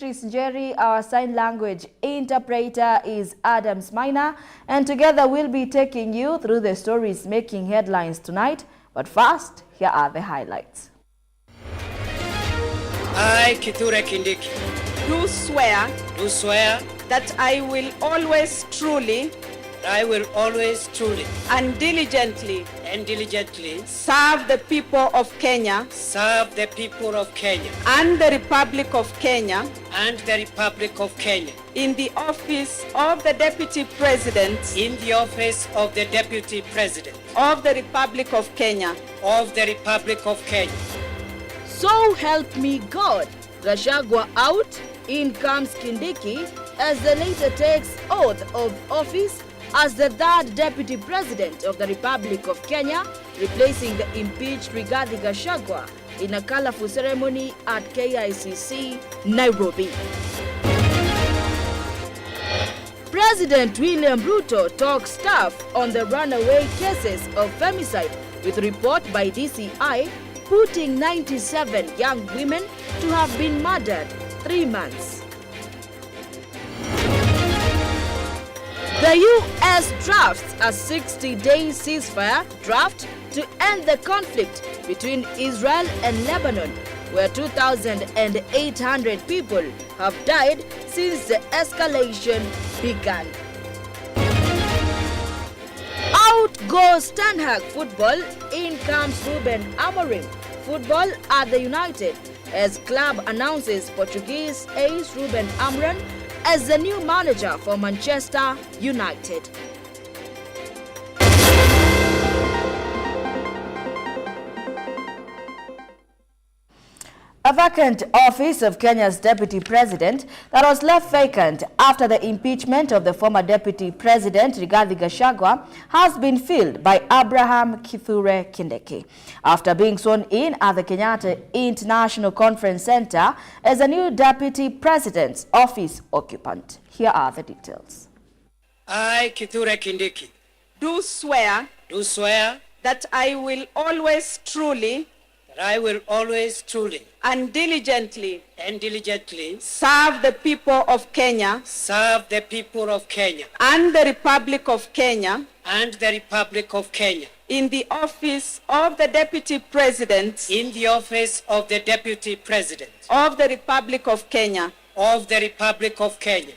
Jerry, our sign language interpreter is Adams Minor, and together we'll be taking you through the stories making headlines tonight. But first, here are the highlights. I, Kithure Kindiki, do swear that I will always truly and diligently serve the people of Kenya and the Republic of Kenya in the office of the Deputy President of the Republic of Kenya. So help me God. Gachagua out, in comes Kindiki as the later takes oath of office as the third Deputy President of the Republic of Kenya, replacing the impeached Rigathi Gachagua in a colorful ceremony at KICC, Nairobi. President William Ruto talks tough on the runaway cases of femicide with report by DCI putting 97 young women to have been murdered 3 months. The U.S. drafts a 60-day ceasefire draft to end the conflict between Israel and Lebanon, where 2,800 people have died since the escalation began. Out goes Ten Hag football, in comes Ruben Amorim. Football at the United as club announces Portuguese ace Ruben Amorim as the new manager for Manchester United. A vacant office of Kenya's Deputy President that was left vacant after the impeachment of the former Deputy President Rigathi Gachagua has been filled by Abraham Kithure Kindiki after being sworn in at the Kenyatta International Conference Center as a new Deputy President's office occupant. Here are the details. I, Kithure Kindiki, do swear that I will always truly and diligently serve the people of Kenya and the Republic of Kenya in the office of the Deputy President of the Republic of Kenya.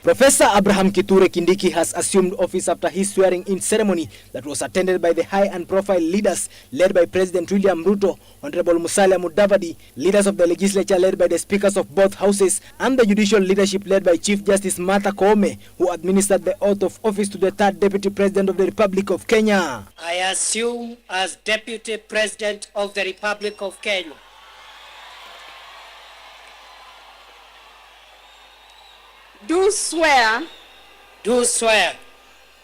Professor Abraham Kithure Kindiki has assumed office after his swearing-in ceremony that was attended by the high and profile leaders led by President William Ruto, Honorable Musalia Mudavadi, leaders of the legislature led by the speakers of both houses, and the judicial leadership led by Chief Justice Martha Koome, who administered the oath of office to the third Deputy President of the Republic of Kenya. I assume as Deputy President of the Republic of Kenya. Do swear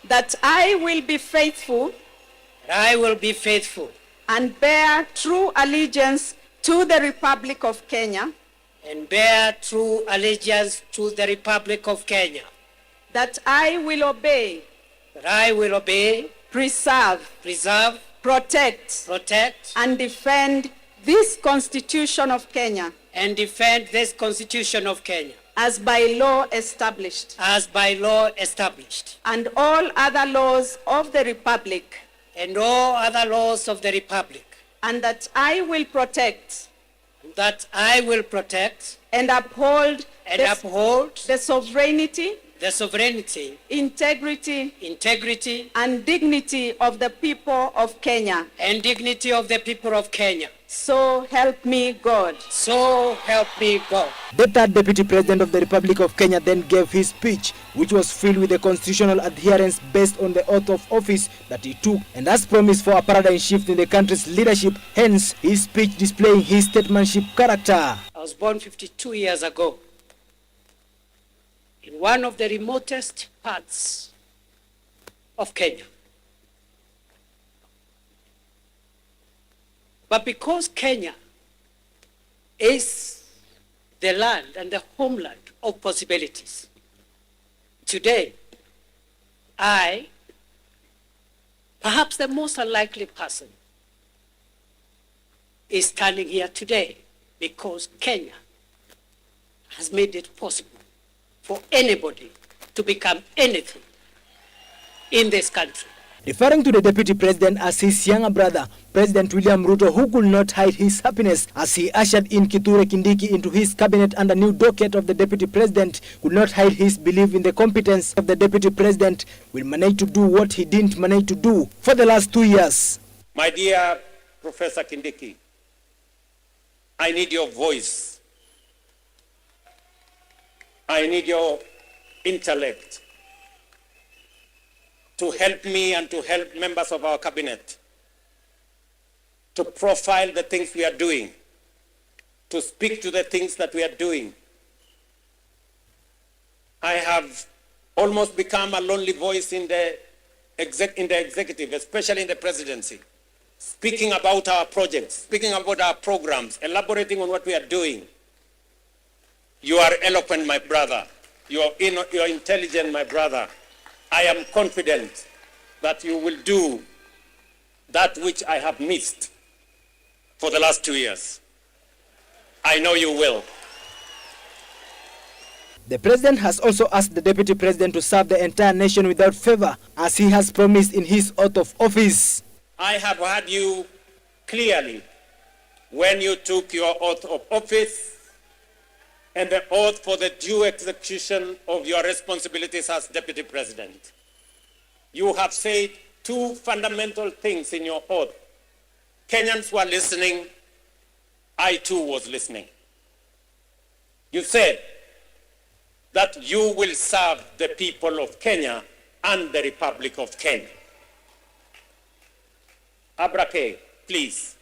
that I will be faithful and bear true allegiance to the Republic of Kenya, that I will obey, preserve, protect, and defend this Constitution of Kenya as by law established, and all other laws of the Republic, and that I will protect and uphold the sovereignty, integrity, and dignity of the people of Kenya. So help me God. The third Deputy President of the Republic of Kenya then gave his speech, which was filled with the constitutional adherence based on the oath of office that he took, and as promised for a paradigm shift in the country's leadership, hence his speech displaying his statesmanship character. I was born 52 years ago in one of the remotest parts of Kenya. But because Kenya is the land and the homeland of possibilities, today I, perhaps the most unlikely person, is standing here today because Kenya has made it possible for anybody to become anything in this country. Referring to the deputy president as his younger brother, President William Ruto, who could not hide his happiness as he ushered in Kithure Kindiki into his cabinet under new docket of the deputy president, could not hide his belief in the competence of the deputy president, will manage to do what he didn't manage to do for the last 2 years. My dear Professor Kindiki, I need your voice. I need your intellect to help me and to help members of our cabinet to profile the things we are doing, to speak to the things that we are doing. I have almost become a lonely voice in the executive, especially in the presidency, speaking about our projects, speaking about our programs, elaborating on what we are doing. You are eloquent, my brother. You are intelligent, my brother. I am confident that you will do that which I have missed for the last 2 years. I know you will. The president has also asked the deputy president to serve the entire nation without favor, as he has promised in his oath of office. I have heard you clearly when you took your oath of office and the oath for the due execution of your responsibilities as deputy president. You have said two fundamental things in your oath. Kenyans were listening. I too was listening. You said that you will serve the people of Kenya and the Republic of Kenya. Abrake, please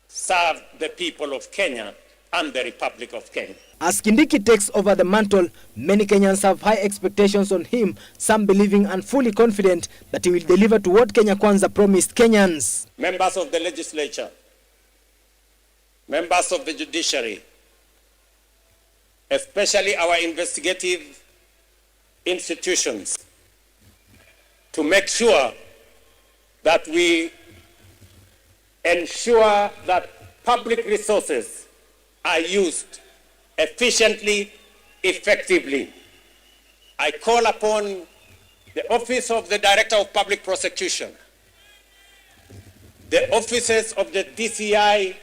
serve the people of Kenya and the Republic of Kenya. As Kindiki takes over the mantle, many Kenyans have high expectations on him, some believing and fully confident that he will deliver to what Kenya Kwanza promised Kenyans. Members of the legislature, members of the judiciary, especially our investigative institutions, to make sure that we ensure that public resources are used efficiently, effectively. I call upon the Office of the Director of Public Prosecution, the offices of the DCI,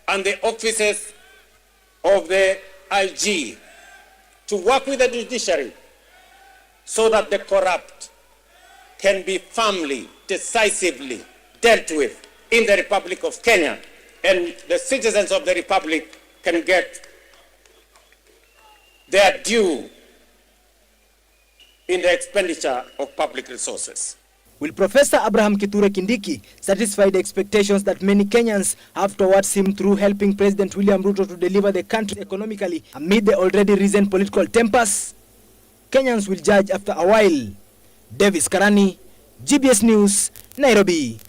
and the offices of the IG to work with the judiciary so that the corrupt can be firmly, decisively dealt with in the Republic of Kenya, and the citizens of the Republic can get their due in the expenditure of public resources. Will Professor Abraham Kithure Kindiki satisfy the expectations that many Kenyans have towards him through helping President William Ruto to deliver the country economically amid the already risen political tempers? Kenyans will judge after a while. Davis Karani, GBS News, Nairobi.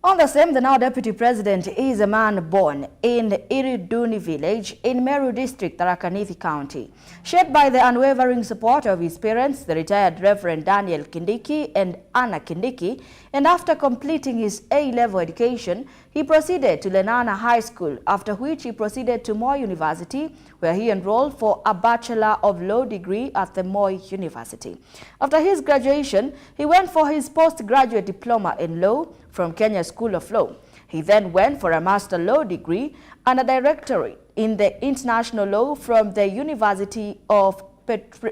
On the same, the now deputy president is a man born in Iriduni village in Meru district, Tharaka Nithi County. Shaped by the unwavering support of his parents, the retired Reverend Daniel Kindiki and Anna Kindiki, and after completing his A-level education, he proceeded to Lenana High School, after which he proceeded to Moi University, where he enrolled for a Bachelor of Law degree at the Moi University. After his graduation, he went for his postgraduate diploma in law from Kenya School of Law. He then went for a Master Law degree and a Directorate in the International Law from the University of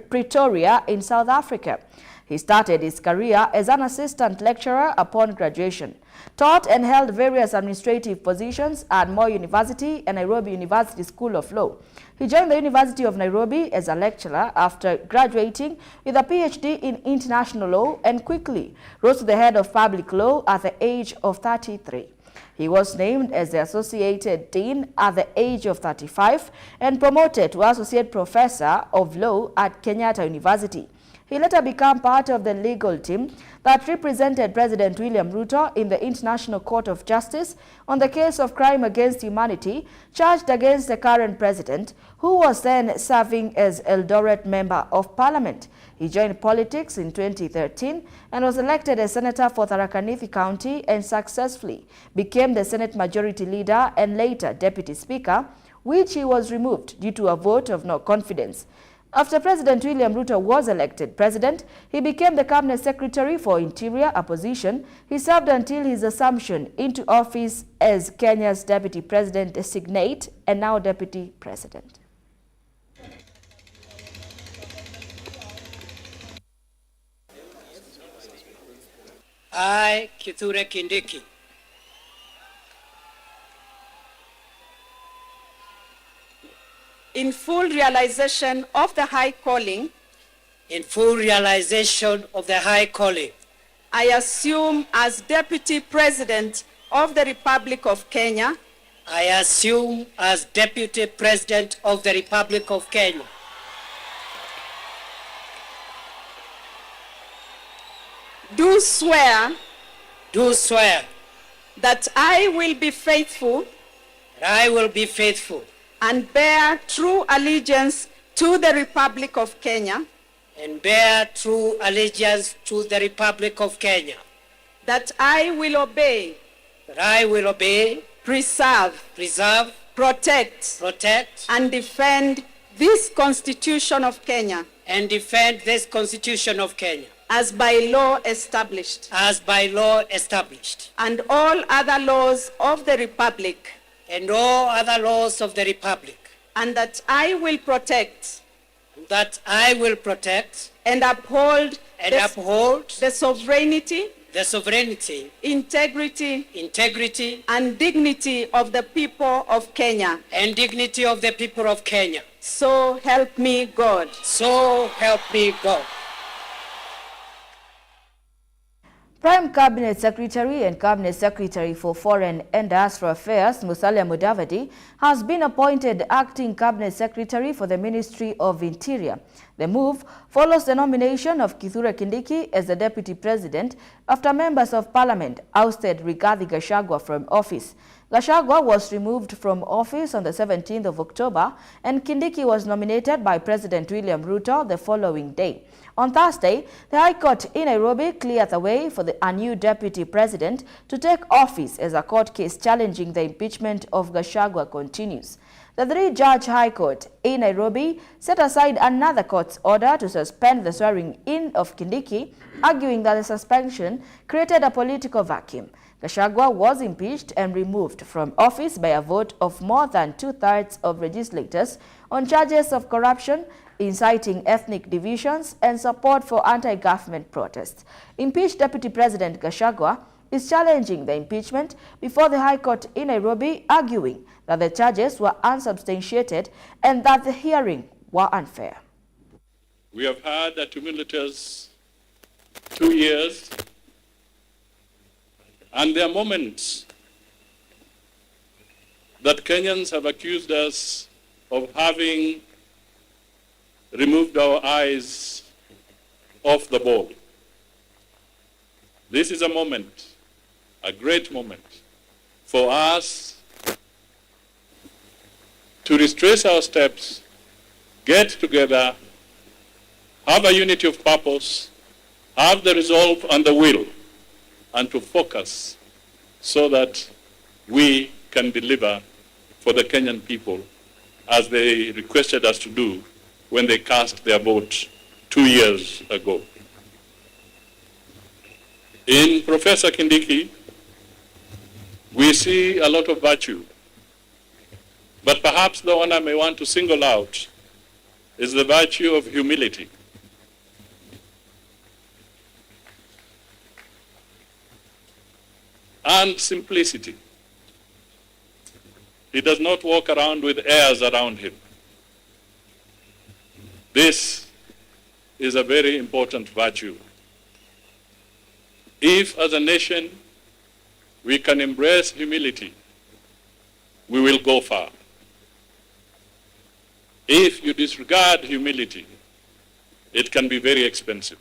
Pretoria in South Africa. He started his career as an assistant lecturer upon graduation, taught and held various administrative positions at Moi University and Nairobi University School of Law. He joined the University of Nairobi as a lecturer after graduating with a PhD in international law and quickly rose to the head of public law at the age of 33. He was named as the Associated Dean at the age of 35 and promoted to Associate Professor of Law at Kenyatta University. He later became part of the legal team that represented President William Ruto in the International Court of Justice on the case of crime against humanity charged against the current president, who was then serving as Eldoret Member of Parliament. He joined politics in 2013 and was elected as Senator for Tharaka Nithi County and successfully became the Senate Majority Leader and later Deputy Speaker, which he was removed due to a vote of no confidence. After President William Ruto was elected president, he became the cabinet secretary for Interior, a position he served until his assumption into office as Kenya's deputy president designate and now deputy president. I, Kithure Kindiki, in full realization of the high calling, I assume as Deputy President of the Republic of Kenya, do swear that I will be faithful and bear true allegiance to the Republic of Kenya, that I will obey, preserve, protect, and defend this Constitution of Kenya as by law established, and all other laws of the Republic, and all other laws of the Republic, and that I will protect and uphold the sovereignty, integrity, and dignity of the people of Kenya. So help me God. Prime Cabinet Secretary and Cabinet Secretary for Foreign and Diaspora Affairs, Musalia Mudavadi, has been appointed Acting Cabinet Secretary for the Ministry of Interior. The move follows the nomination of Kithure Kindiki as the Deputy President after members of Parliament ousted Rigathi Gachagua from office. Gachagua was removed from office on the 17th of October and Kindiki was nominated by President William Ruto the following day. On Thursday, the High Court in Nairobi cleared the way for a new deputy president to take office as a court case challenging the impeachment of Gachagua continues. The three-judge High Court in Nairobi set aside another court's order to suspend the swearing-in of Kindiki, arguing that the suspension created a political vacuum. Gachagua was impeached and removed from office by a vote of more than two-thirds of legislators on charges of corruption, inciting ethnic divisions, and support for anti-government protests. Impeached Deputy President Gachagua is challenging the impeachment before the High Court in Nairobi, arguing that the charges were unsubstantiated and that the hearing were unfair. We have had a tumultuous 2 years, and there are moments that Kenyans have accused us of having removed our eyes off the ball. This is a moment, a great moment, for us to retrace our steps, get together, have a unity of purpose, have the resolve and the will, and to focus so that we can deliver for the Kenyan people as they requested us to do when they cast their vote 2 years ago. In Professor Kindiki, we see a lot of virtue, but perhaps the one I may want to single out is the virtue of humility. And simplicity. He does not walk around with airs around him. This is a very important virtue. If, as a nation, we can embrace humility, we will go far. If you disregard humility, it can be very expensive.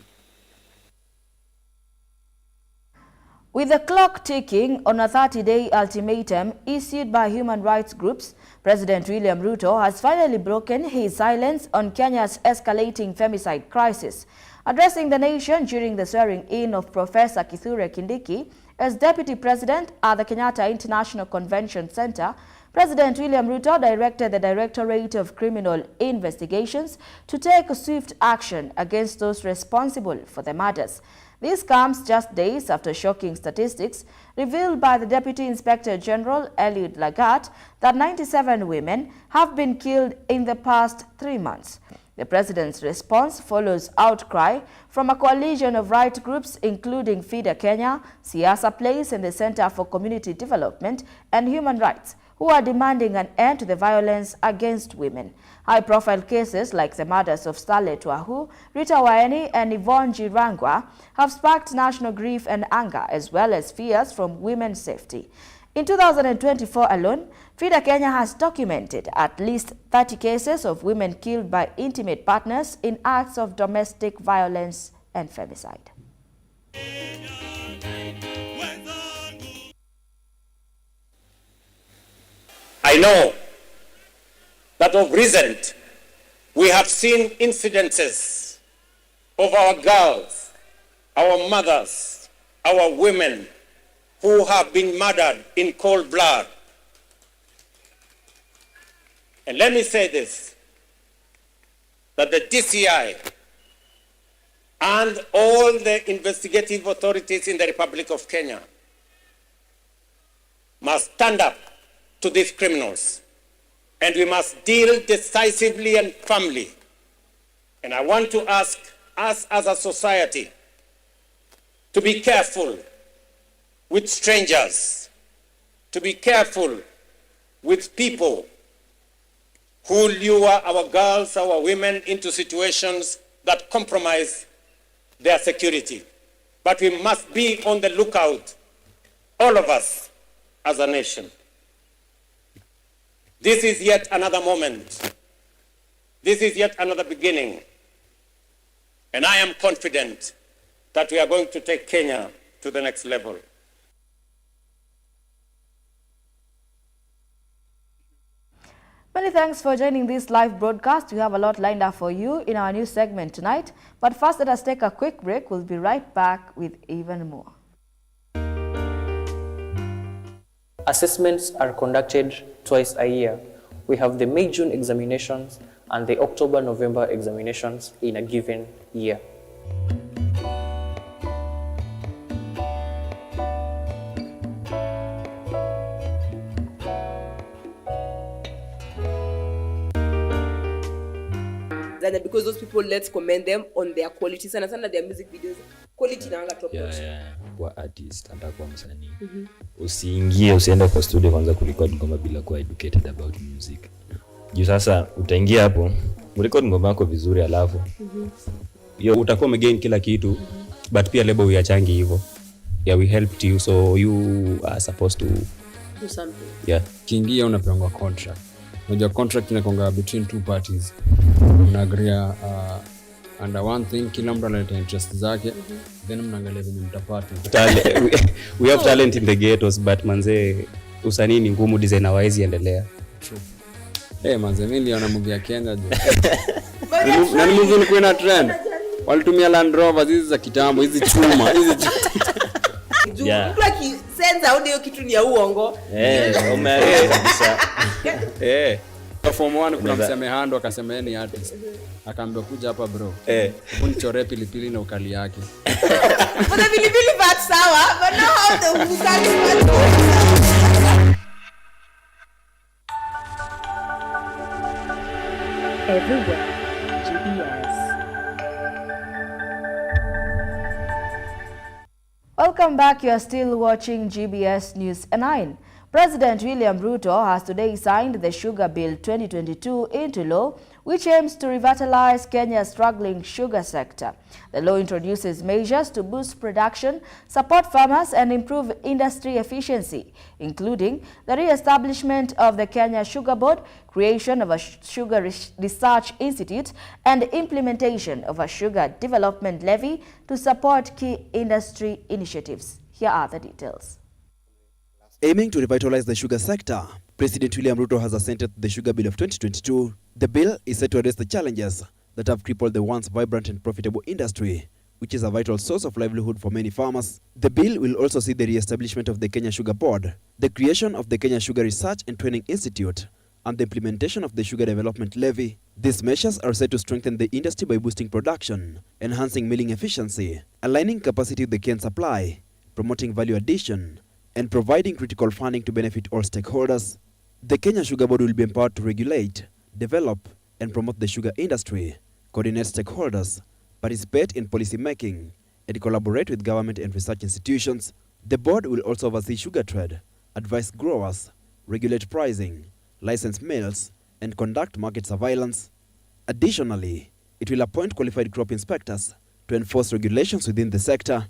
With the clock ticking on a 30-day ultimatum issued by human rights groups, President William Ruto has finally broken his silence on Kenya's escalating femicide crisis. Addressing the nation during the swearing-in of Professor Kithure Kindiki as Deputy President at the Kenyatta International Convention Center, President William Ruto directed the Directorate of Criminal Investigations to take swift action against those responsible for the murders. This comes just days after shocking statistics revealed by the Deputy Inspector General Eliud Lagat that 97 women have been killed in the past 3 months. The President's response follows outcry from a coalition of right groups including FIDA Kenya, Siasa Place and the Center for Community Development and Human Rights, who are demanding an end to the violence against women. High-profile cases like the murders of Starlet Wahu, Rita Waeni and Yvonne Jirangwa have sparked national grief and anger as well as fears from women's safety. In 2024 alone, FIDA Kenya has documented at least 30 cases of women killed by intimate partners in acts of domestic violence and femicide. I know that of recent we have seen incidences of our girls, our mothers, our women who have been murdered in cold blood. And let me say this, that the DCI and all the investigative authorities in the Republic of Kenya must stand up to these criminals, and we must deal decisively and firmly. And I want to ask us as a society to be careful with strangers, to be careful with people who lure our girls, our women into situations that compromise their security. But we must be on the lookout, all of us as a nation. This is yet another moment. This is yet another beginning. And I am confident that we are going to take Kenya to the next level. Many thanks for joining this live broadcast. We have a lot lined up for you in our news segment tonight. But first, let us take a quick break. We'll be right back with even more. Assessments are conducted twice a year. We have the May-June examinations and the October-November examinations in a given year. Because those people, let's commend them on their quality. Sana their music videos quality na anga top notch. Kwa artist anataka kuwa msanii. Usiingie usiende kwa studio kwanza kurecord ngoma bila kuwa educated about music. Juu sasa utaingia hapo, urecord ngoma yako vizuri alafu hiyo utakuwa umegain kila kitu, but pia label uyachangi hivyo. Yeah, we helped you, so you are supposed to do something. Yeah. Kiingia unapewa contract. Unajua contract inakonga between two parties. Unaagria under one thing, kila mtu analeta interest zake, then mnaangalia venye mtapata. We have talent in the ghettos, but manze usanii ni ngumu, designer wise endelea. True. Manze mimi niliona movie ya Kenya je. Na ni movie ilikuwa na trend. Walitumia Land Rover hizi za kitambo, hizi chuma, hizi mtu akisenza audio kitu ni ya uongo. Umeelewa kabisa. Form 1 kuna msemehando akasema yeye ni artist. Akaambia kuja hapa bro. Unichore pilipili na ukali yake. Kuna pilipili but sawa, but now how the ukali Everywhere, GBS. Welcome back. You are still watching GBS News 9. President William Ruto has today signed the Sugar Bill 2022 into law, which aims to revitalize Kenya's struggling sugar sector. The law introduces measures to boost production, support farmers, and improve industry efficiency, including the re-establishment of the Kenya Sugar Board, creation of a Sugar Research Institute, and implementation of a Sugar Development Levy to support key industry initiatives. Here are the details. Aiming to revitalize the sugar sector, President William Ruto has assented the Sugar Bill of 2022. The bill is set to address the challenges that have crippled the once vibrant and profitable industry, which is a vital source of livelihood for many farmers. The bill will also see the re-establishment of the Kenya Sugar Board, the creation of the Kenya Sugar Research and Training Institute, and the implementation of the Sugar Development Levy. These measures are set to strengthen the industry by boosting production, enhancing milling efficiency, aligning capacity with the cane supply, promoting value addition, and providing critical funding to benefit all stakeholders. The Kenya Sugar Board will be empowered to regulate, develop, and promote the sugar industry, coordinate stakeholders, participate in policy making, and collaborate with government and research institutions. The board will also oversee sugar trade, advise growers, regulate pricing, license mills, and conduct market surveillance. Additionally, it will appoint qualified crop inspectors to enforce regulations within the sector.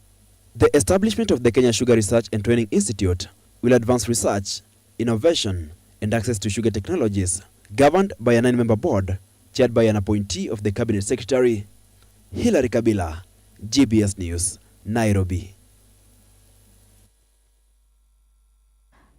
The establishment of the Kenya Sugar Research and Training Institute will advance research, innovation, and access to sugar technologies, governed by a 9-member board, chaired by an appointee of the Cabinet Secretary. Hilary Kabila, GBS News, Nairobi.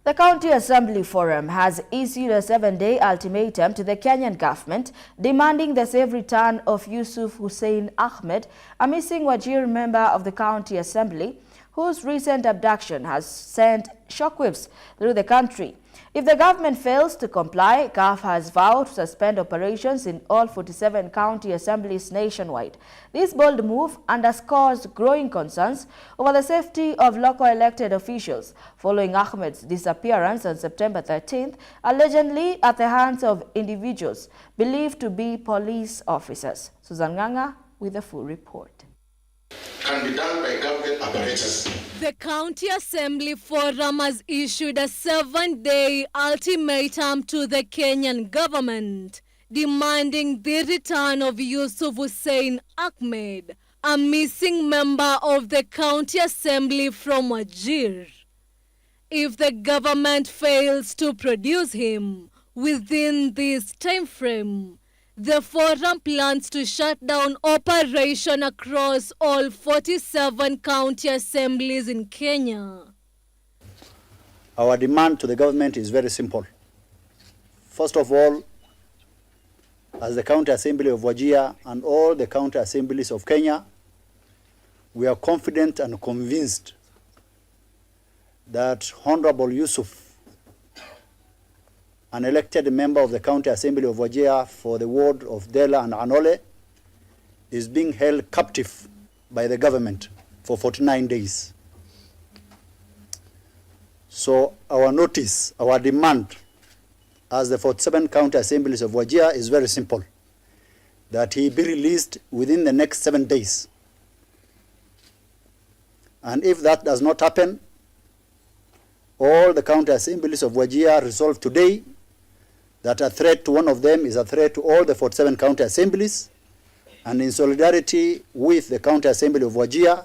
The County Assembly Forum has issued a 7-day ultimatum to the Kenyan government demanding the safe return of Yusuf Hussein Ahmed, a missing Wajir member of the County Assembly, whose recent abduction has sent shockwaves through the country. If the government fails to comply, CAF has vowed to suspend operations in all 47 county assemblies nationwide. This bold move underscores growing concerns over the safety of local elected officials following Ahmed's disappearance on September 13th, allegedly at the hands of individuals believed to be police officers. Susan Nganga with a full report. Can be done by government apparatus. The County Assembly Forum has issued a 7-day ultimatum to the Kenyan government, demanding the return of Yusuf Hussein Ahmed, a missing member of the County Assembly from Wajir. If the government fails to produce him within this time frame, the forum plans to shut down operation across all 47 county assemblies in Kenya. Our demand to the government is very simple. First of all, as the County Assembly of Wajir and all the county assemblies of Kenya, we are confident and convinced that Honorable Yusuf, an elected member of the County Assembly of Wajir for the ward of Dela and Anole, is being held captive by the government for 49 days. So our notice, our demand as the 47 county assemblies of Wajir is very simple, that he be released within the next 7 days. And if that does not happen, all the county assemblies of Wajir resolve today that a threat to one of them is a threat to all the 47 county assemblies, and in solidarity with the County Assembly of Wajir,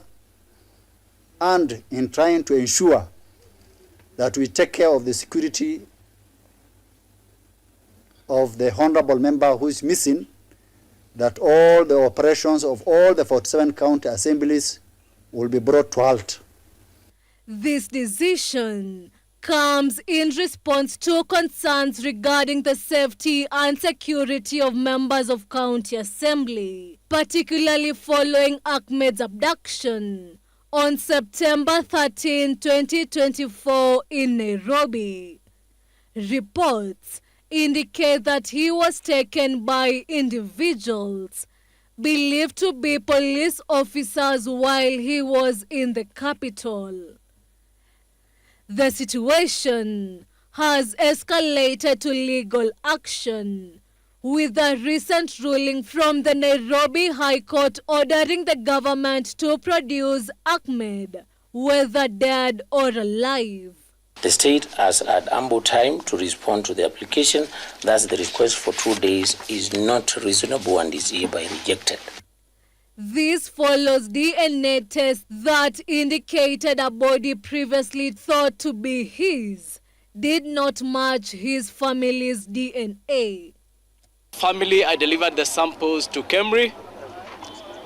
and in trying to ensure that we take care of the security of the honorable member who is missing, that all the operations of all the 47 county assemblies will be brought to halt. This decision comes in response to concerns regarding the safety and security of members of County Assembly, particularly following Ahmed's abduction on September 13, 2024 in Nairobi. Reports indicate that he was taken by individuals believed to be police officers while he was in the capital. The situation has escalated to legal action, with a recent ruling from the Nairobi High Court ordering the government to produce Ahmed, whether dead or alive. The state has had ample time to respond to the application, thus the request for 2 days is not reasonable and is hereby rejected. This follows DNA tests that indicated a body previously thought to be his did not match his family's DNA. Family, I delivered the samples to Kemri.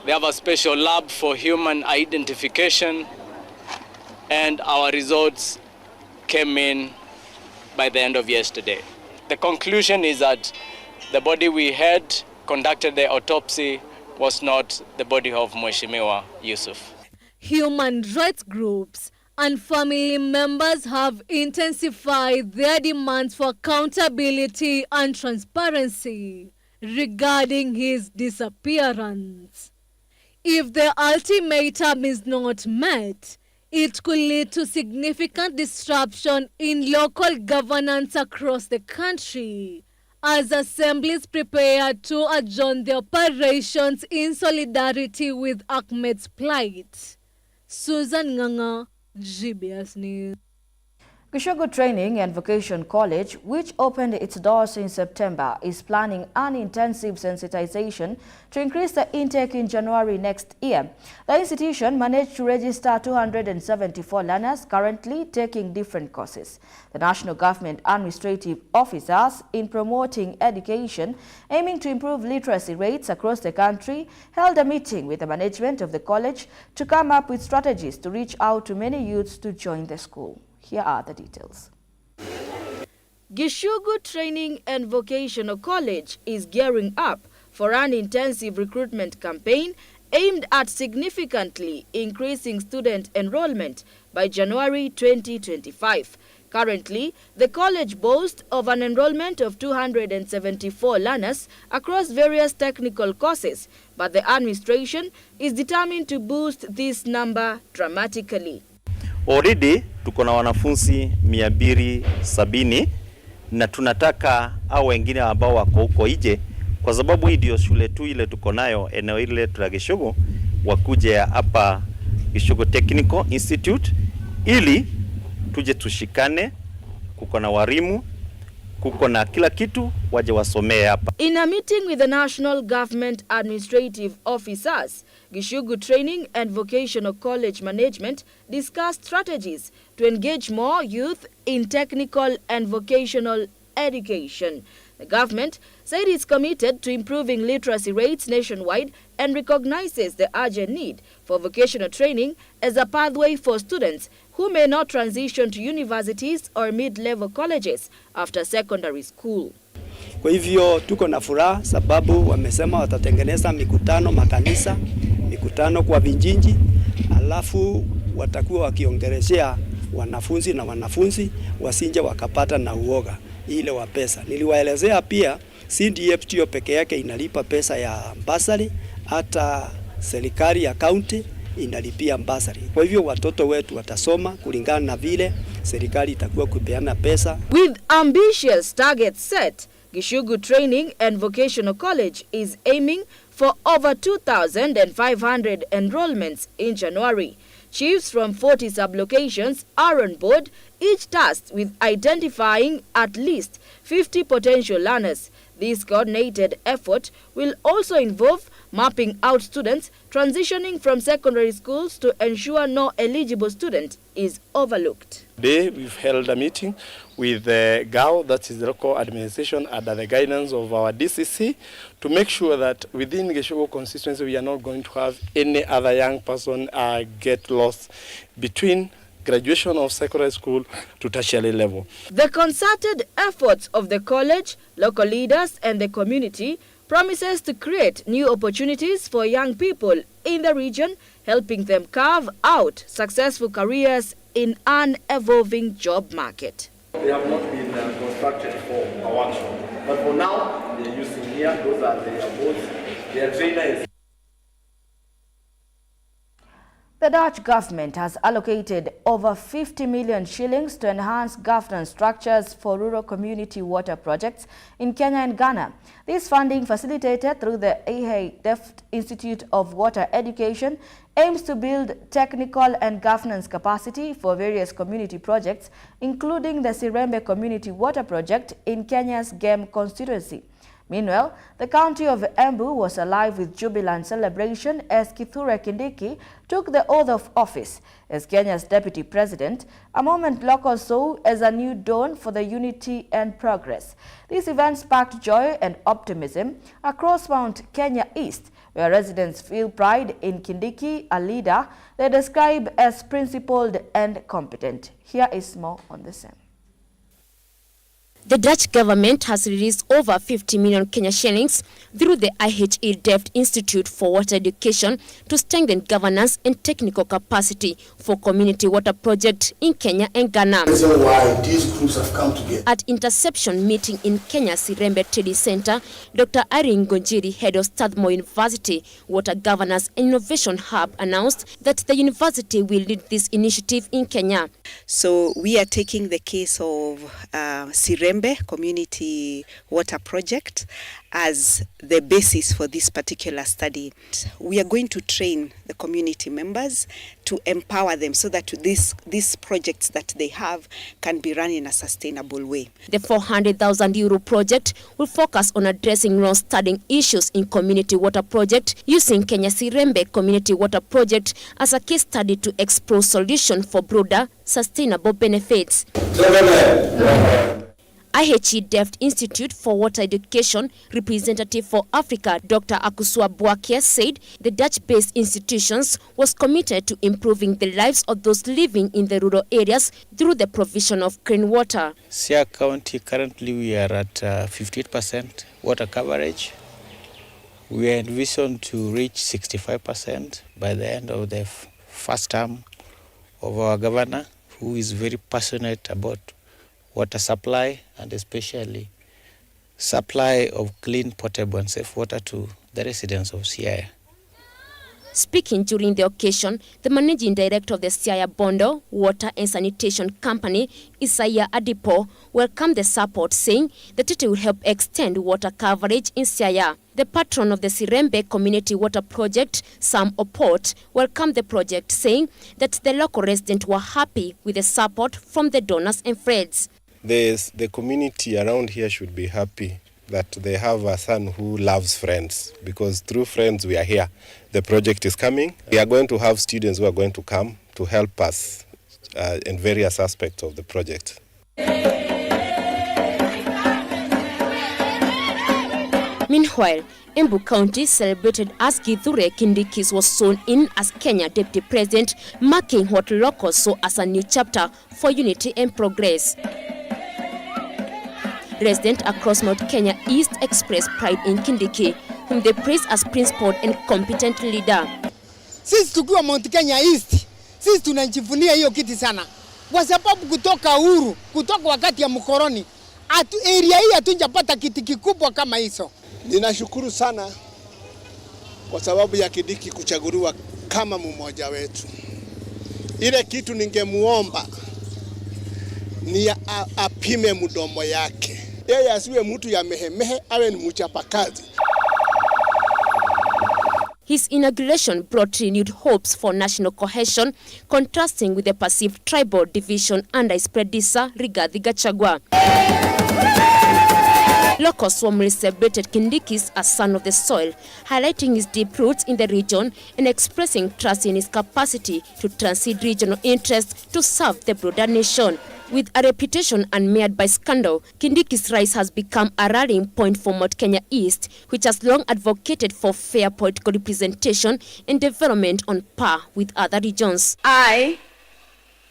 They have a special lab for human identification, and our results came in by the end of yesterday. The conclusion is that the body we had conducted the autopsy was not the body of Mheshimiwa Yusuf. Human rights groups and family members have intensified their demands for accountability and transparency regarding his disappearance. If the ultimatum is not met, it could lead to significant disruption in local governance across the country, as assemblies prepare to adjourn their operations in solidarity with Ahmed's plight. Susan Nganga, GBS News. Gishogo Training and Vocation College, which opened its doors in September, is planning an intensive sensitization to increase the intake in January next year. The institution managed to register 274 learners currently taking different courses. The national government administrative officers in promoting education, aiming to improve literacy rates across the country, held a meeting with the management of the college to come up with strategies to reach out to many youths to join the school. Here are the details. Gishogo Training and Vocational College is gearing up for an intensive recruitment campaign aimed at significantly increasing student enrollment by January 2025. Currently, the college boasts of an enrollment of 274 learners across various technical courses, but the administration is determined to boost this number dramatically. Already tuko na wanafunzi 270 na tunataka hao wengine ambao wako huko nje, kwa sababu hii ndio shule tu ile tuko nayo eneo ile la Gishogo, wakuje hapa Gishogo Technical Institute ili tuje tushikane, kuko na walimu, kuko na kila kitu, waje wasomee hapa. In a meeting with the National Government Administrative Officers, Gishogo Training and Vocational College Management discussed strategies to engage more youth in technical and vocational education. The government said it's committed to improving literacy rates nationwide and recognizes the urgent need for vocational training as a pathway for students who may not transition to universities or mid-level colleges after secondary school. Kwa hivyo tuko na furaha sababu wamesema watatengeneza mikutano makanisa, mikutano kwa vijiji, alafu watakuwa wakiongeleshea wanafunzi wasinje wakapata na uoga ile wa pesa. Niliwaelezea pia CDF tio peke yake inalipa pesa ya basari, hata serikali ya county inalipia basari. Kwa hivyo watoto wetu watasoma kulingana na vile serikali itakuwa kupeana pesa. With ambitious targets set, Gishogo Training and Vocational College is aiming for over 2,500 enrollments in January. Chiefs from 40 sub-locations are on board, each tasked with identifying at least 50 potential learners. This coordinated effort will also involve mapping out students transitioning from secondary schools to ensure no eligible student is overlooked. Today we've held a meeting with the GAO, that is the local administration, under the guidance of our DCC, to make sure that within Gishogo constituency we are not going to have any other young person get lost between graduation of secondary school to tertiary level. The concerted efforts of the college, local leaders and the community promises to create new opportunities for young people in the region, helping them carve out successful careers in an evolving job market. They have not been constructed for a workshop, but for now they are using here. Those are their boats. Their trainer is. The Dutch government has allocated over 50 million shillings to enhance governance structures for rural community water projects in Kenya and Ghana. This funding, facilitated through the Deft Institute of Water Education, aims to build technical and governance capacity for various community projects, including the Sirembe Community Water Project in Kenya's Gem constituency. Meanwhile, the county of Embu was alive with jubilant celebration as Kithure Kindiki took the oath of office as Kenya's deputy president, a moment locals saw as a new dawn for the unity and progress. This event sparked joy and optimism across Mount Kenya East, where residents feel pride in Kindiki, a leader they describe as principled and competent. Here is more on the same. The Dutch government has released over 50 million Kenya shillings through the IHE Delft Institute for Water Education to strengthen governance and technical capacity for community water projects in Kenya and Ghana. That's why these groups have come together. At interception meeting in Kenya's Sirembe Trading Center, Dr. Irene Ngonjiri, head of Strathmore University Water Governance and Innovation Hub, announced that the university will lead this initiative in Kenya. So we are taking the case of Sirembe Community Water Project as the basis for this particular study. We are going to train the community members to empower them so that these projects that they have can be run in a sustainable way. The 400,000 euro project will focus on addressing long-standing issues in community water project, using Kenya Sirembe Community Water Project as a case study to explore solutions for broader sustainable benefits. IHE Delft Institute for Water Education representative for Africa, Dr. Akusua Bwakia, said the Dutch-based institutions was committed to improving the lives of those living in the rural areas through the provision of clean water. Siaya County, currently we are at 58% water coverage. We are envisioned to reach 65% by the end of the first term of our governor, who is very passionate about water supply and especially supply of clean, potable and safe water to the residents of Siaya. Speaking during the occasion, the managing director of the Siaya Bondo Water and Sanitation Company, Isaiah Adipo, welcomed the support, saying that it will help extend water coverage in Siaya. The patron of the Sirembe Community Water Project, Sam Oport, welcomed the project, saying that the local residents were happy with the support from the donors and friends. The community around here should be happy that they have a son who loves friends, because through friends we are here. The project is coming. We are going to have students who are going to come to help us in various aspects of the project. Meanwhile, Embu County celebrated as Kithure Kindiki was sworn in as Kenya Deputy President, marking what locals saw as a new chapter for unity and progress. Residents across Mount Kenya East expressed pride in Kindiki, whom they praised as principled and competent leader. Sisi tukiwa Mount Kenya East, sisi tunajivunia hiyo kiti sana. Kwa sababu kutoka uhuru, kutoka wakati ya mkoroni, area hii hatujapata kiti kikubwa kama hizo. Ninashukuru sana kwa sababu ya Kindiki kuchaguliwa kama mmoja wetu. Ile kitu ningemuomba ni apime mdomo yake. Yeye asiwe mtu ya mehemehe, awe ni mchapakazi. His inauguration brought renewed hopes for national cohesion, contrasting with the perceived tribal division under his predecessor, Rigathi Gachagua. Locals warmly celebrated Kindiki as son of the soil, highlighting his deep roots in the region and expressing trust in his capacity to transcend regional interests to serve the broader nation. With a reputation unmarred by scandal, Kindiki's rise has become a rallying point for Mount Kenya East, which has long advocated for fair political representation and development on par with other regions. I,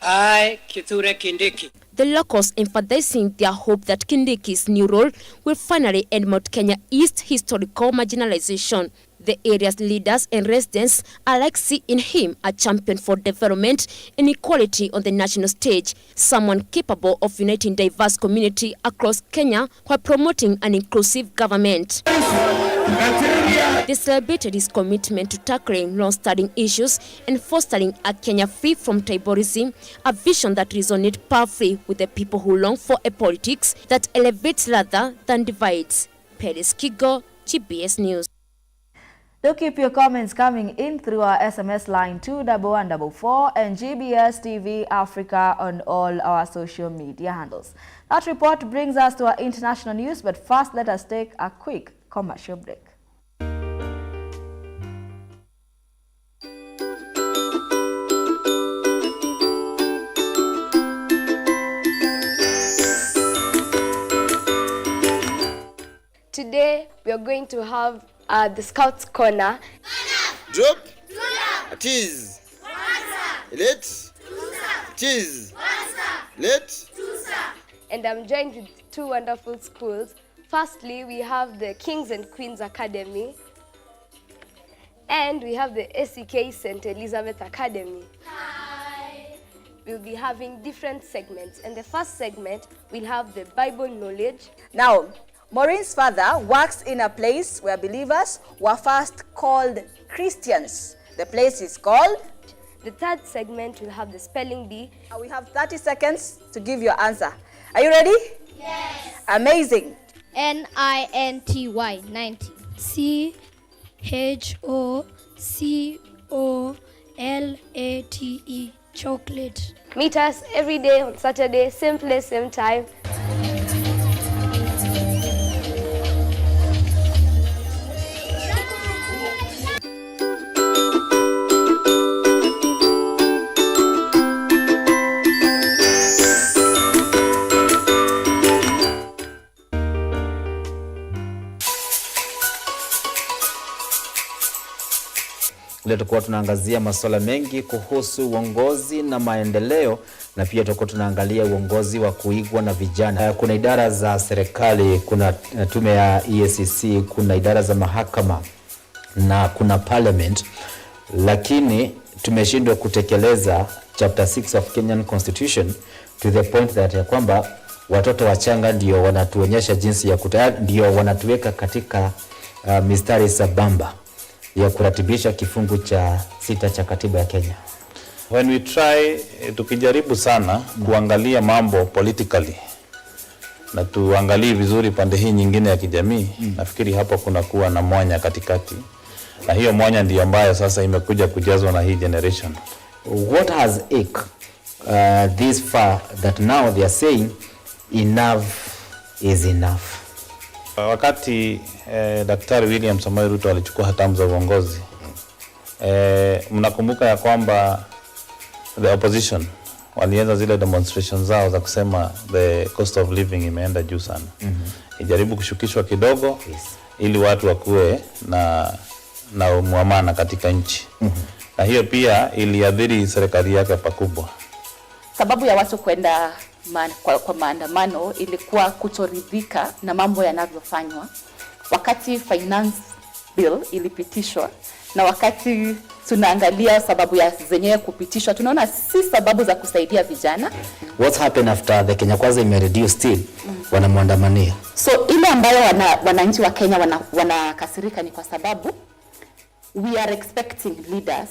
Kithure Kindiki. The locals emphasizing their hope that Kindiki's new role will finally end Mount Kenya East historical marginalization. The area's leaders and residents alike see in him a champion for development and equality on the national stage, someone capable of uniting diverse community across Kenya while promoting an inclusive government. They celebrated his commitment to tackling long-standing issues and fostering a Kenya free from tribalism, a vision that resonates powerfully with the people who long for a politics that elevates rather than divides. Peres Kigo, GBS News. Do keep your comments coming in through our SMS line 21144 and GBS TV Africa on all our social media handles. That report brings us to our international news, but first let us take a quick commercial break. Today we are going to have the Scouts Corner. Drop. Tease. Let. Tease. Let. And I'm joined with two wonderful schools. Firstly, we have the Kings and Queens Academy, and we have the SEK St. Elizabeth Academy. Hi. We'll be having different segments. And the first segment, we'll have the Bible knowledge. Now, Maureen's father works in a place where believers were first called Christians. The place is called? The third segment will have the spelling bee. We have 30 seconds to give your answer. Are you ready? Yes. Amazing. NINTY 90. CHOCOLATE chocolate. Meet us every day on Saturday, same place, same time. Leo tutakuwa tunaangazia masuala mengi kuhusu uongozi na maendeleo, na pia tutakuwa tunaangalia uongozi wa kuigwa na vijana. Kuna idara za serikali, kuna tume ya EACC, kuna idara za mahakama na kuna parliament, lakini tumeshindwa kutekeleza chapter 6 of Kenyan Constitution to the point that ya kwamba watoto wachanga ndio wanatuonyesha jinsi ya ndio wanatuweka katika mistari sabamba ya kuratibisha kifungu cha 6 cha katiba ya Kenya. When we try, tukijaribu sana kuangalia mambo politically na tuangalie vizuri pande hii nyingine ya kijamii, nafikiri hapa kuna kuwa na mwanya katikati. Na hiyo mwanya ndiyo ambayo sasa imekuja kujazwa na hii generation. What has it this far that now they are saying enough is enough? Wakati Daktari William Samoei Ruto alichukua hatamu za uongozi, mnakumbuka ya kwamba the opposition walianza zile demonstrations zao za kusema the cost of living imeenda juu sana. Ijaribu kushukishwa kidogo ili watu wakuwe na muamana katika nchi. Na hiyo pia iliadhiri serikali yake pakubwa. Sababu ya watu kwenda kwa maandamano ilikuwa kutoridhika na mambo yanavyofanywa. Wakati finance bill ilipitishwa na wakati tunaangalia sababu ya zenyewe kupitishwa, tunaona si sababu za kusaidia vijana. What happened after the Kenya Kwanza imereduce still wanamwandamania? So ile ambayo wananchi wa Kenya wanakasirika ni kwa sababu we are expecting leaders,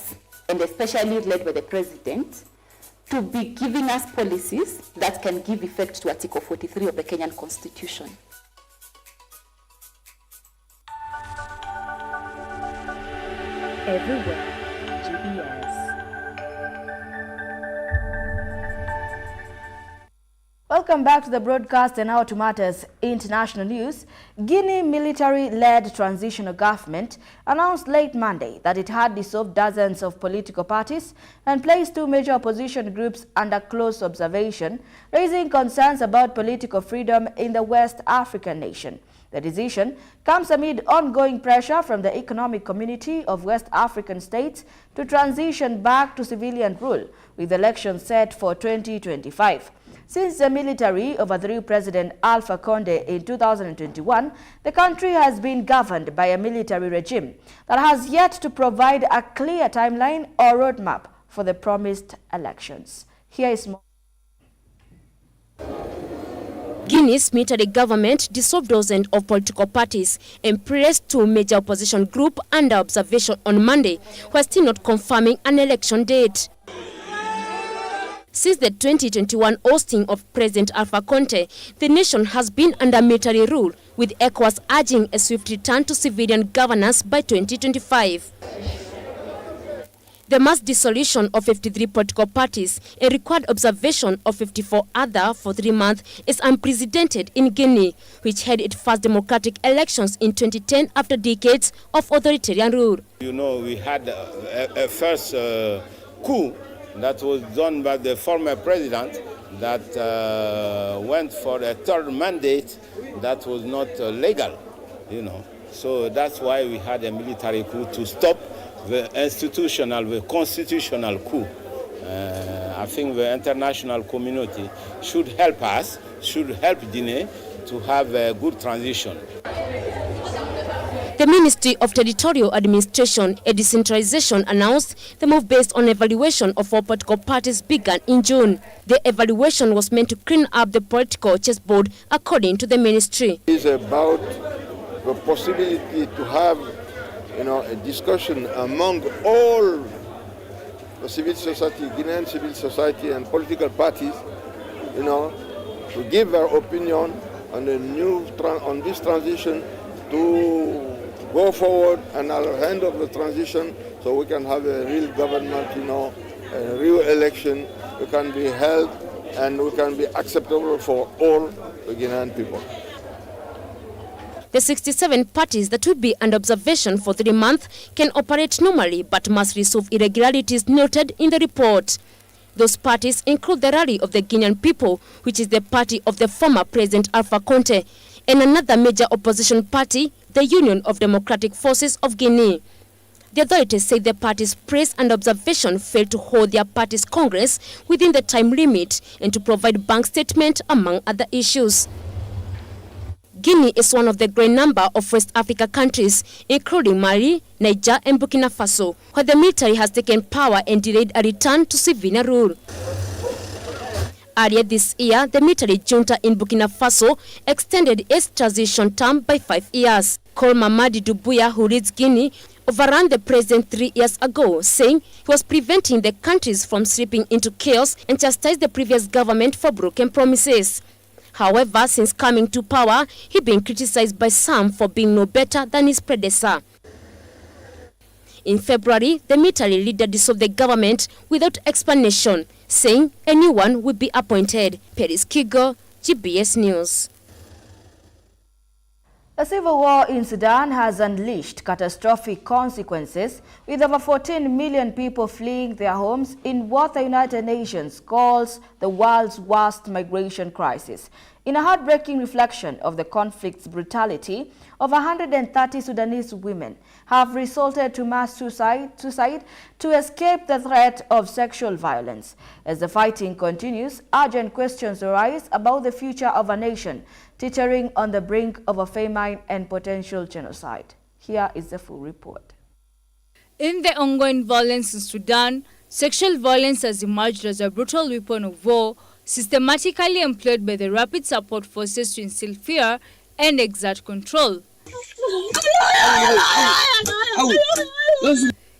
and especially led by the president, to be giving us policies that can give effect to Article 43 of the Kenyan Constitution. Everywhere, GBS. Welcome back to the broadcast, and now to matters international news. Guinea military-led transitional government announced late Monday that it had dissolved dozens of political parties and placed two major opposition groups under close observation, raising concerns about political freedom in the West African nation. The decision comes amid ongoing pressure from the Economic Community of West African States to transition back to civilian rule, with elections set for 2025. Since the military overthrew President Alpha Conde in 2021, the country has been governed by a military regime that has yet to provide a clear timeline or roadmap for the promised elections. Here is more. Guinea's military government dissolved dozens of political parties and placed two major opposition groups under observation on Monday, while still not confirming an election date. Since the 2021 ousting of President Alpha Conde, the nation has been under military rule, with ECOWAS urging a swift return to civilian governance by 2025. The mass dissolution of 53 political parties and required observation of 54 others for 3 months is unprecedented in Guinea, which had its first democratic elections in 2010 after decades of authoritarian rule. You know, we had a first coup that was done by the former president that went for a third mandate that was not legal, you know. So that's why we had a military coup to stop the institutional, the constitutional coup. I think the international community should help us, should help Guinea, to have a good transition. The Ministry of Territorial Administration and Decentralization announced the move based on evaluation of all political parties began in June. The evaluation was meant to clean up the political chessboard, according to the ministry. It is about the possibility to have, a discussion among all the civil society, Guinean civil society and political parties, to give their opinion on on this transition, to go forward and hand of the transition so we can have a real government, a real election, we can be held and we can be acceptable for all the Guinean people. The 67 parties that will be under observation for 3 months can operate normally but must resolve irregularities noted in the report. Those parties include the Rally of the Guinean People, which is the party of the former President Alpha Conde, and another major opposition party, the Union of Democratic Forces of Guinea. The authorities say the parties placed under observation failed to hold their party's congress within the time limit and to provide bank statement, among other issues. Guinea is one of the growing number of West Africa countries, including Mali, Niger, and Burkina Faso, where the military has taken power and delayed a return to civilian rule. Earlier this year, the military junta in Burkina Faso extended its transition term by 5 years. Col Mamadi Doumbouya, who leads Guinea, overran the president 3 years ago, saying he was preventing the countries from slipping into chaos and chastised the previous government for broken promises. However, since coming to power, he's been criticized by some for being no better than his predecessor. In February, the military leader dissolved the government without explanation, saying a new one would be appointed. Paris Kigo, GBS News. The civil war in Sudan has unleashed catastrophic consequences, with over 14 million people fleeing their homes in what the United Nations calls the world's worst migration crisis. In a heartbreaking reflection of the conflict's brutality, over 130 Sudanese women have resorted to mass suicide to escape the threat of sexual violence. As the fighting continues, urgent questions arise about the future of a nation teetering on the brink of a famine and potential genocide. Here is the full report. In the ongoing violence in Sudan, sexual violence has emerged as a brutal weapon of war, systematically employed by the Rapid Support Forces to instill fear and exert control.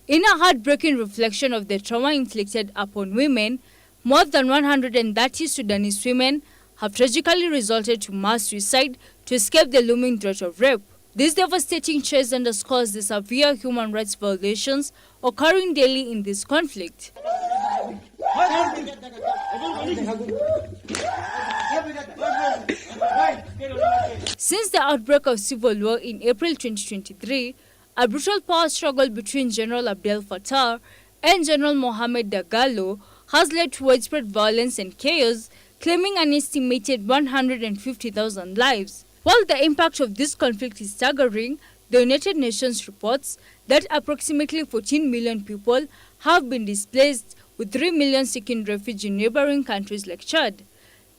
In a heartbreaking reflection of the trauma inflicted upon women, more than 130 Sudanese women have tragically resorted to mass suicide to escape the looming threat of rape. This devastating chase underscores the severe human rights violations occurring daily in this conflict. Since the outbreak of civil war in April 2023, a brutal power struggle between General Abdel Fattah and General Mohamed Dagalo has led to widespread violence and chaos, claiming an estimated 150,000 lives. While the impact of this conflict is staggering, the United Nations reports that approximately 14 million people have been displaced, with 3 million seeking refuge in neighboring countries like Chad.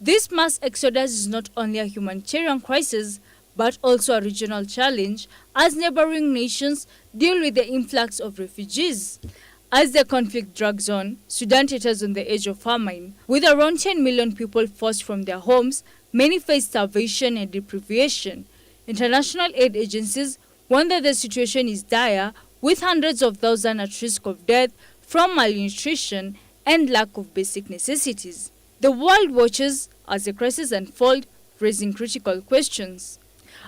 This mass exodus is not only a humanitarian crisis, but also a regional challenge as neighboring nations deal with the influx of refugees. As the conflict drags on, Sudan teeters on the edge of famine. With around 10 million people forced from their homes, many face starvation and deprivation. International aid agencies warn that the situation is dire, with hundreds of thousands at risk of death from malnutrition and lack of basic necessities. The world watches as the crisis unfolds, raising critical questions.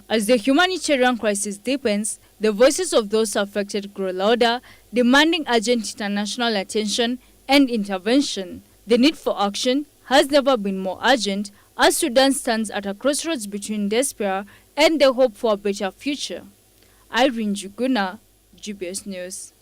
As the humanitarian crisis deepens, the voices of those affected grow louder, demanding urgent international attention and intervention. The need for action has never been more urgent, as Sudan stands at a crossroads between despair and the hope for a better future. Irene Juguna, GBS News.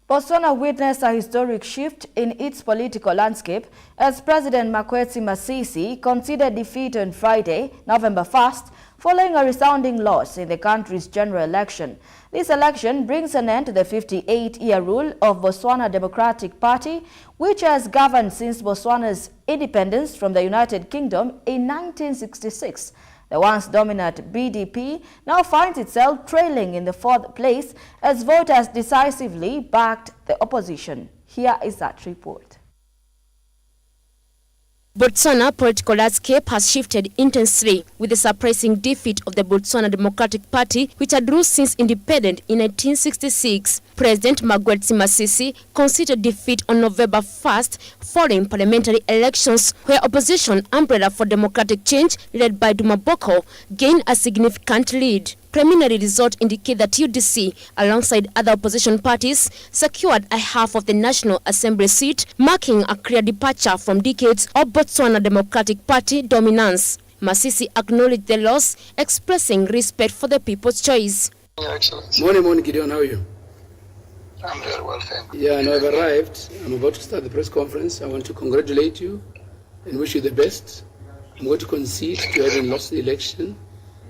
Botswana witnessed a historic shift in its political landscape as President Makwetsi Masisi conceded defeat on Friday, November 1st, following a resounding loss in the country's general election. This election brings an end to the 58-year rule of Botswana Democratic Party, which has governed since Botswana's independence from the United Kingdom in 1966. The once dominant BDP now finds itself trailing in the 4th place as voters decisively backed the opposition. Here is that report. Botswana political landscape has shifted intensely with the surprising defeat of the Botswana Democratic Party, which had ruled since independence in 1966. President Magwetsi Masisi conceded defeat on November 1st following parliamentary elections, where opposition Umbrella for Democratic Change, led by Duma Boko, gained a significant lead. Preliminary results indicate that UDC, alongside other opposition parties, secured a half of the National Assembly seat, marking a clear departure from decades of Botswana Democratic Party dominance. Masisi acknowledged the loss, expressing respect for the people's choice. Your Excellency. Morning, Gideon. How are you? I'm very well, thank you. Yeah, I know I've arrived. I'm about to start the press conference. I want to congratulate you and wish you the best. I'm going to concede to having lost the election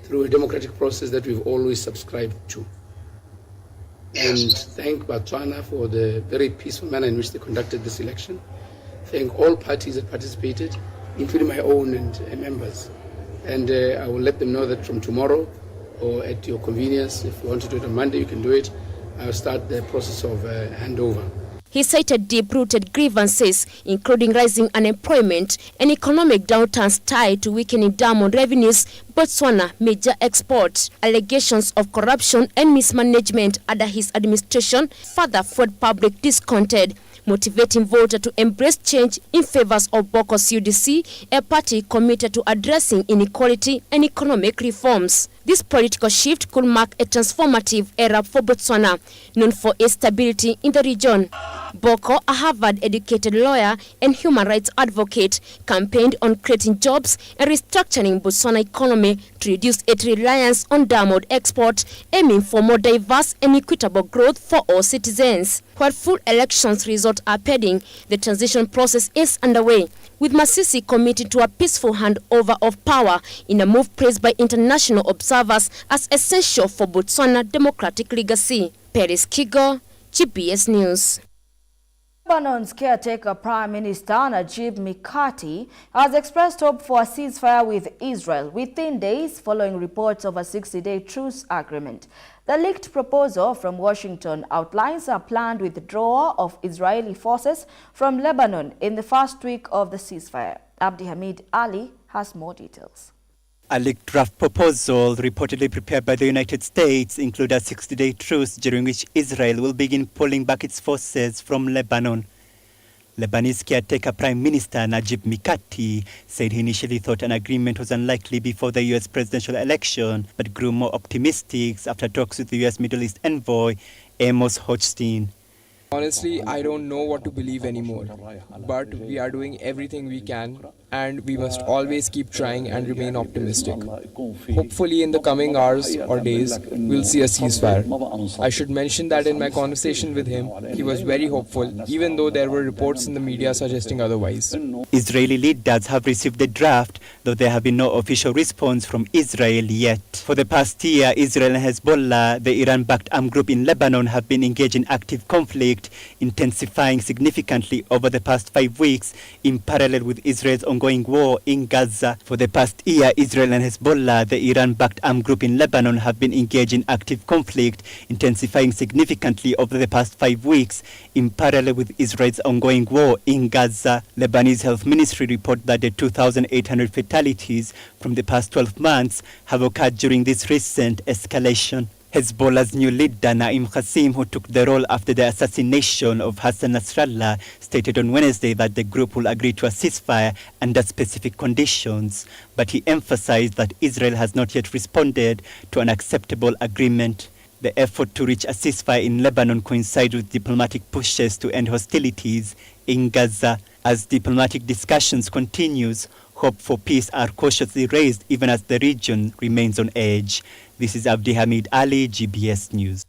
through a democratic process that we've always subscribed to. And thank Botswana for the very peaceful manner in which they conducted this election. Thank all parties that participated, including my own and members. And I will let them know that from tomorrow, or at your convenience, if you want to do it on Monday, you can do it. I'll start the process of handover. He cited deep-rooted grievances, including rising unemployment and economic downturns tied to weakening diamond revenues, Botswana major export. Allegations of corruption and mismanagement under his administration further fueled public discontent, motivating voters to embrace change in favor of Boko's UDC, a party committed to addressing inequality and economic reforms. This political shift could mark a transformative era for Botswana, known for its stability in the region. Boko, a Harvard-educated lawyer and human rights advocate, campaigned on creating jobs and restructuring Botswana economy to reduce its reliance on diamond export, aiming for more diverse and equitable growth for all citizens. While full elections results are pending, the transition process is underway, with Masisi committed to a peaceful handover of power in a move praised by international observers as essential for Botswana democratic legacy. Paris Kigo, GBS News. Lebanon's caretaker Prime Minister Najib Mikati has expressed hope for a ceasefire with Israel within days following reports of a 60-day truce agreement. The leaked proposal from Washington outlines a planned withdrawal of Israeli forces from Lebanon in the first week of the ceasefire. Abdi Hamid Ali has more details. A leaked draft proposal reportedly prepared by the United States includes a 60-day truce during which Israel will begin pulling back its forces from Lebanon. Lebanese caretaker Prime Minister Najib Mikati said he initially thought an agreement was unlikely before the U.S. presidential election, but grew more optimistic after talks with the U.S. Middle East envoy Amos Hochstein. Honestly, I don't know what to believe anymore, but we are doing everything we can and we must always keep trying and remain optimistic. Hopefully in the coming hours or days, we'll see a ceasefire. I should mention that in my conversation with him, he was very hopeful, even though there were reports in the media suggesting otherwise. Israeli leaders have received the draft, though there have been no official response from Israel yet. For the past year, Israel and Hezbollah, the Iran-backed armed group in Lebanon, have been engaged in active conflict, intensifying significantly over the past 5 weeks in parallel with Israel's ongoing war in Gaza. For the past year, Israel and Hezbollah, the Iran-backed armed group in Lebanon, have been engaged in active conflict, intensifying significantly over the past 5 weeks in parallel with Israel's ongoing war in Gaza. Lebanese Health Ministry report that the 2,800 fatalities from the past 12 months have occurred during this recent escalation. Hezbollah's new leader, Naim Qassim, who took the role after the assassination of Hassan Nasrallah, stated on Wednesday that the group will agree to a ceasefire under specific conditions, but he emphasized that Israel has not yet responded to an acceptable agreement. The effort to reach a ceasefire in Lebanon coincides with diplomatic pushes to end hostilities in Gaza. As diplomatic discussions continues, hope for peace are cautiously raised even as the region remains on edge. This is Abdi Hamid Ali, GBS News.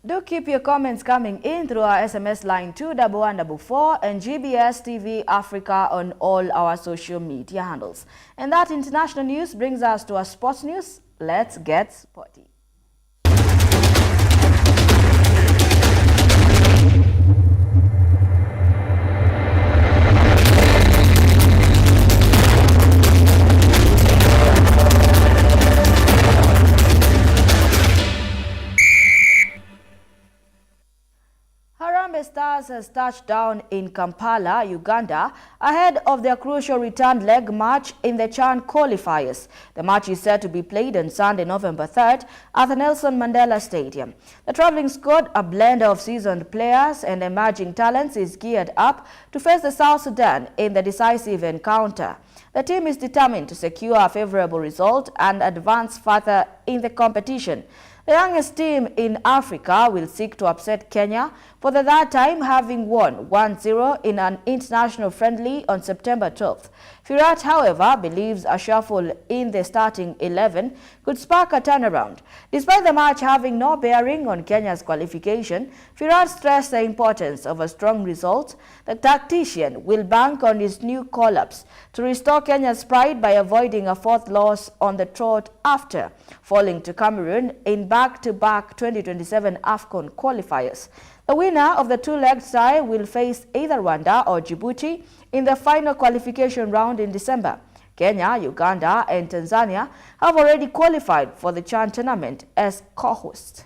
Do keep your comments coming in through our SMS line 21144 and GBS TV Africa on all our social media handles. And that international news brings us to our sports news. Let's get sporty. Harambee Stars has touched down in Kampala, Uganda, ahead of their crucial return leg match in the CHAN qualifiers. The match is set to be played on Sunday, November 3rd at the Nelson Mandela Stadium. The traveling squad, a blend of seasoned players and emerging talents, is geared up to face the South Sudan in the decisive encounter. The team is determined to secure a favorable result and advance further in the competition. The youngest team in Africa will seek to upset Kenya for the third time, having won 1-0 in an international friendly on September 12th. Firat, however, believes a shuffle in the starting 11 could spark a turnaround. Despite the match having no bearing on Kenya's qualification, Firat stressed the importance of a strong result. The tactician will bank on his new call-ups to restore Kenya's pride by avoiding a fourth loss on the trot after falling to Cameroon in back-to-back 2027 AFCON qualifiers. The winner of the two-leg tie will face either Rwanda or Djibouti in the final qualification round in December. Kenya, Uganda, and Tanzania have already qualified for the CHAN tournament as co-hosts.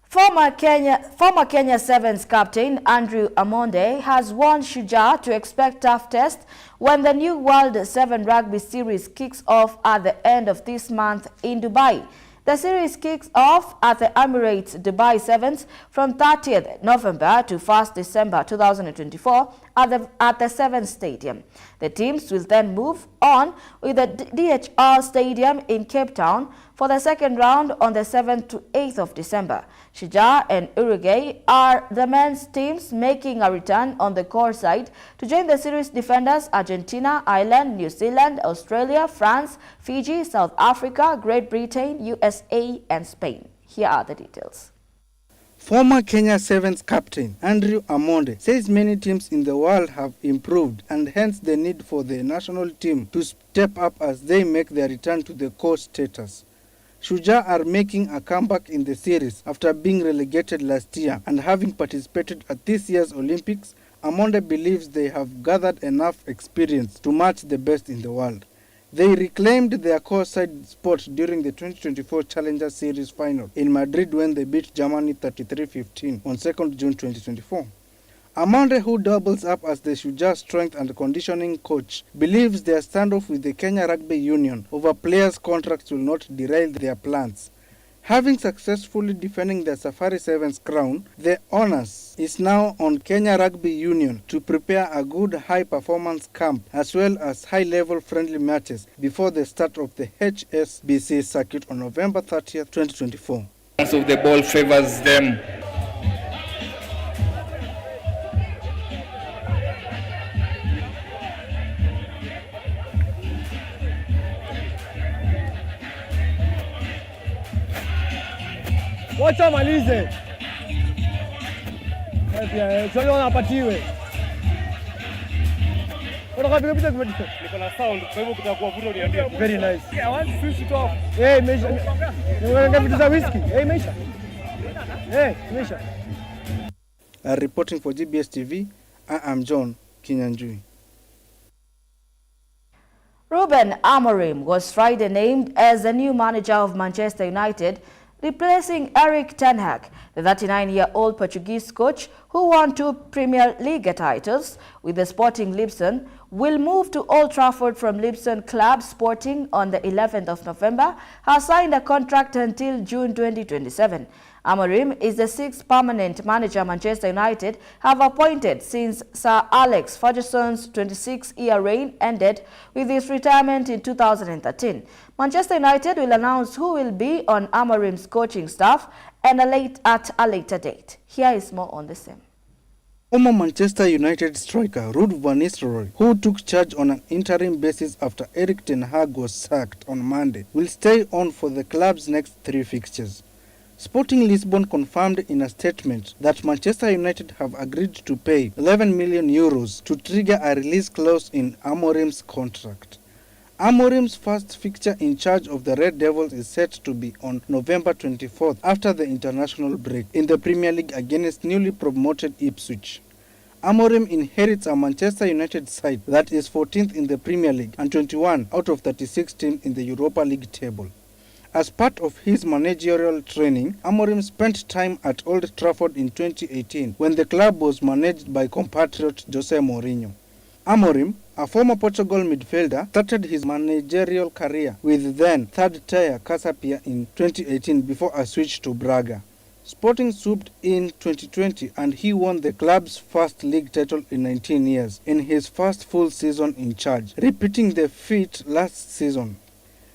Former Kenya Sevens captain Andrew Amonde has warned Shujaa to expect tough tests when the new World 7 Rugby Series kicks off at the end of this month in Dubai. The series kicks off at the Emirates Dubai Sevens from 30th November to 1st December 2024 at the Sevens Stadium. The teams will then move on with the DHR Stadium in Cape Town for the second round on the 7th to 8th of December. Shujaa and Uruguay are the men's teams making a return on the core side to join the series defenders Argentina, Ireland, New Zealand, Australia, France, Fiji, South Africa, Great Britain, USA, and Spain. Here are the details. Former Kenya Sevens captain Andrew Amonde says many teams in the world have improved and hence the need for the national team to step up as they make their return to the core status. Shujaa are making a comeback in the series after being relegated last year, and having participated at this year's Olympics, Amonde believes they have gathered enough experience to match the best in the world. They reclaimed their core side spot during the 2024 Challenger Series final in Madrid when they beat Germany 33-15 on 2nd June 2024. Amonde, who doubles up as the Shujaa strength and conditioning coach, believes their standoff with the Kenya Rugby Union over players' contracts will not derail their plans. Having successfully defending the Safari Sevens crown, the onus is now on Kenya Rugby Union to prepare a good high-performance camp as well as high-level friendly matches before the start of the HSBC circuit on November 30th, 2024. Of the ball favors them. Wacha malize. Sio wanapatiwe. Unakapika pita kwa niko na sound kwa hivyo kutakuwa vuto niambie. Very nice. I want to switch it off. Meisha. Unataka vitu za whisky? Meisha. Meisha. Reporting for GBS TV, I am John Kinyanjui. Ruben Amorim was Friday named as the new manager of Manchester United, replacing Eric Ten Hag. The 39-year-old Portuguese coach, who won 2 Premier League titles with the Sporting Lisbon, will move to Old Trafford from Lisbon Club Sporting on the 11th of November, has signed a contract until June 2027. Amorim is the 6th permanent manager Manchester United have appointed since Sir Alex Ferguson's 26-year reign ended with his retirement in 2013. Manchester United will announce who will be on Amorim's coaching staff and at a later date. Here is more on the same. Former Manchester United striker Ruud van Nistelrooy, who took charge on an interim basis after Eric Ten Hag was sacked on Monday, will stay on for the club's next 3 fixtures. Sporting Lisbon confirmed in a statement that Manchester United have agreed to pay 11 million euros to trigger a release clause in Amorim's contract. Amorim's first fixture in charge of the Red Devils is set to be on November 24th after the international break in the Premier League against newly promoted Ipswich. Amorim inherits a Manchester United side that is 14th in the Premier League and 21 out of 36 teams in the Europa League table. As part of his managerial training, Amorim spent time at Old Trafford in 2018 when the club was managed by compatriot Jose Mourinho. Amorim, a former Portugal midfielder, started his managerial career with then third-tier Casapia in 2018 before a switch to Braga. Sporting swooped in 2020 and he won the club's first league title in 19 years in his first full season in charge, repeating the feat last season.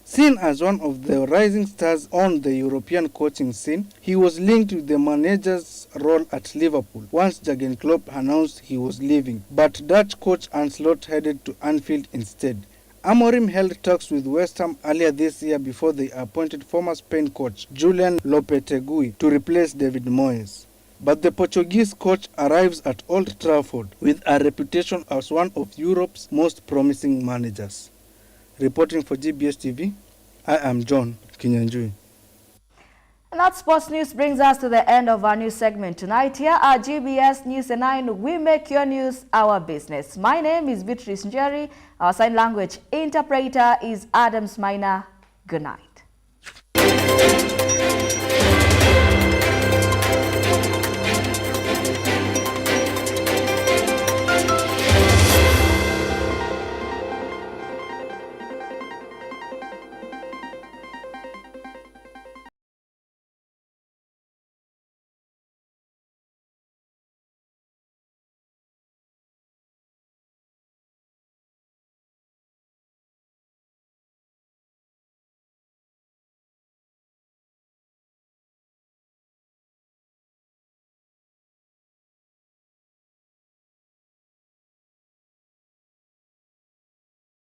Seen as one of the rising stars on the European coaching scene, he was linked with the manager's role at Liverpool once Jurgen Klopp announced he was leaving, but Dutch coach Arne Slot headed to Anfield instead. Amorim held talks with West Ham earlier this year before they appointed former Spain coach Julian Lopetegui to replace David Moyes. But the Portuguese coach arrives at Old Trafford with a reputation as one of Europe's most promising managers. Reporting for GBS TV, I am John Kinyanjui. And that sports news brings us to the end of our news segment tonight. Here at GBS News at 9, we make your news our business. My name is Beatrice Njeri. Our sign language interpreter is Adams Minor. Good night.